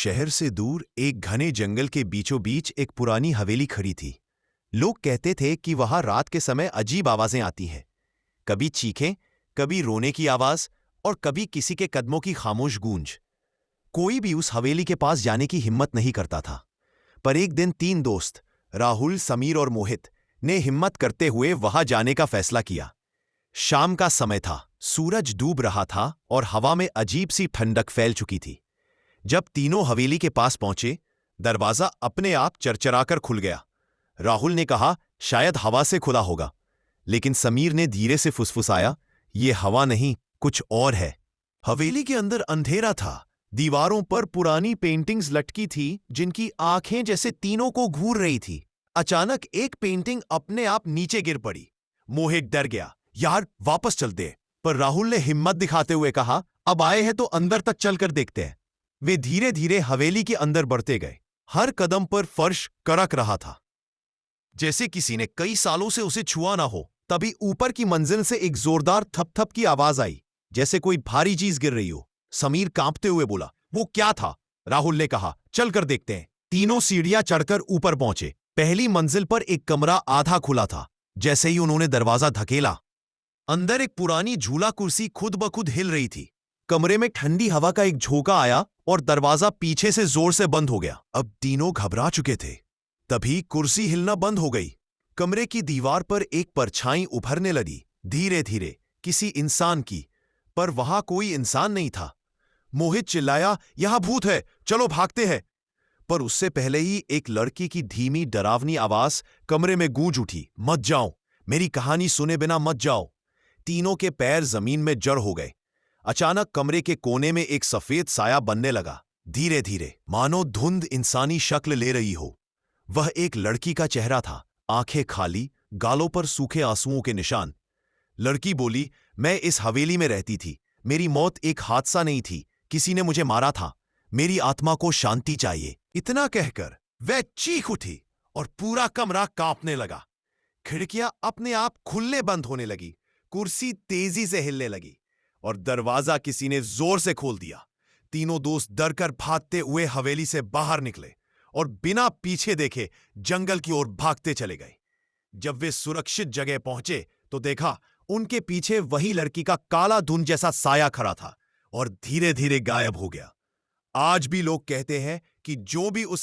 शहर से दूर एक घने जंगल के बीचों बीच एक पुरानी हवेली खड़ी थी। लोग कहते थे कि वहां रात के समय अजीब आवाजें आती हैं, कभी चीखें, कभी रोने की आवाज और कभी किसी के कदमों की खामोश गूंज। कोई भी उस हवेली के पास जाने की हिम्मत नहीं करता था। पर एक दिन 3 दोस्त, राहुल, समीर और मोहित, ने हिम्मत करते हुए वहां जाने का फैसला किया। शाम का समय था, सूरज डूब रहा था और हवा में अजीब सी ठंडक फैल चुकी थी। जब तीनों हवेली के पास पहुंचे, दरवाजा अपने आप चरचराकर खुल गया। राहुल ने कहा, शायद हवा से खुला होगा, लेकिन समीर ने धीरे से फुसफुसाया, ये हवा नहीं, कुछ और है। हवेली के अंदर अंधेरा था। दीवारों पर पुरानी पेंटिंग्स लटकी थी जिनकी आंखें जैसे तीनों को घूर रही थी। अचानक एक पेंटिंग अपने आप नीचे गिर पड़ी। मोहित डर गया, यार वापस चलते। पर राहुल ने हिम्मत दिखाते हुए कहा, अब आए हैं तो अंदर तक चलकर देखते हैं। वे धीरे धीरे हवेली के अंदर बढ़ते गए। हर कदम पर फर्श कड़क रहा था, जैसे किसी ने कई सालों से उसे छुआ ना हो। तभी ऊपर की मंजिल से एक जोरदार थप-थप की आवाज आई, जैसे कोई भारी चीज गिर रही हो। समीर कांपते हुए बोला, वो क्या था? राहुल ने कहा, चलकर देखते हैं। तीनों सीढ़ियां चढ़कर ऊपर पहुंचे। पहली मंजिल पर एक कमरा आधा खुला था। जैसे ही उन्होंने दरवाजा धकेला, अंदर एक पुरानी झूला कुर्सी खुद ब खुद हिल रही थी। कमरे में ठंडी हवा का एक झोंका आया और दरवाजा पीछे से जोर से बंद हो गया। अब तीनों घबरा चुके थे। तभी कुर्सी हिलना बंद हो गई। कमरे की दीवार पर एक परछाई उभरने लगी, धीरे धीरे, किसी इंसान की। पर वहां कोई इंसान नहीं था। मोहित चिल्लाया, यहां भूत है, चलो भागते हैं। पर उससे पहले ही एक लड़की की धीमी डरावनी आवाज कमरे में गूंज उठी, मत जाओ, मेरी कहानी सुने बिना मत जाओ। तीनों के पैर जमीन में जड़ हो गए। अचानक कमरे के कोने में एक सफेद साया बनने लगा, धीरे धीरे, मानो धुंध इंसानी शक्ल ले रही हो। वह एक लड़की का चेहरा था, आंखें खाली, गालों पर सूखे आंसुओं के निशान। लड़की बोली, मैं इस हवेली में रहती थी। मेरी मौत एक हादसा नहीं थी, किसी ने मुझे मारा था। मेरी आत्मा को शांति चाहिए। इतना कहकर वह चीख उठी और पूरा कमरा कांपने लगा। खिड़कियां अपने आप खुलने बंद होने लगी, कुर्सी तेजी से हिलने लगी और दरवाजा किसी ने जोर से खोल दिया। तीनों दोस्त डरकर भागते हुए हवेली से बाहर निकले और बिना पीछे देखे जंगल की ओर भागते चले गए। जब वे सुरक्षित जगह पहुंचे तो देखा, उनके पीछे वही लड़की का काला धुंध जैसा साया खड़ा था और धीरे धीरे गायब हो गया। आज भी लोग कहते हैं कि जो भी उस